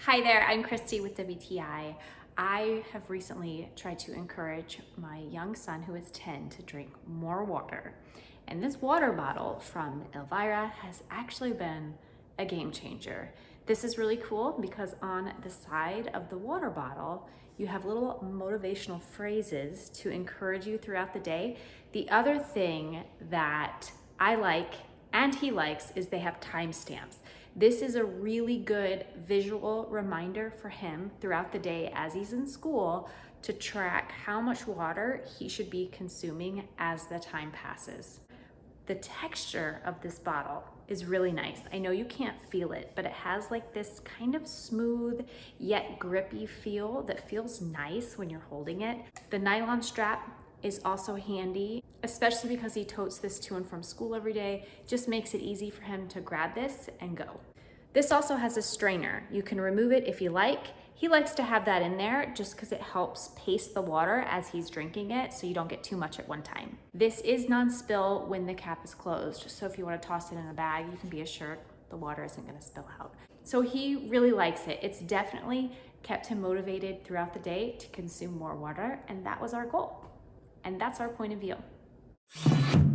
Hi there, I'm Christy with WTI. I have recently tried to encourage my young son, who is 10, to drink more water. And this water bottle from Elvira has actually been a game changer. This is really cool because on the side of the water bottle, you have little motivational phrases to encourage you throughout the day. The other thing that I like and he likes is they have timestamps. This is a really good visual reminder for him throughout the day as he's in school to track how much water he should be consuming as the time passes. The texture of this bottle is really nice. I know you can't feel it, but it has like this kind of smooth yet grippy feel that feels nice when you're holding it. The nylon strap is also handy, especially because he totes this to and from school every day. Just makes it easy for him to grab this and go. This also has a strainer. You can remove it if you like. He likes to have that in there just because it helps pace the water as he's drinking it so you don't get too much at one time. This is non-spill when the cap is closed, so if you want to toss it in a bag, you can be assured the water isn't going to spill out. So he really likes it. It's definitely kept him motivated throughout the day to consume more water, and that was our goal. And that's our point of view.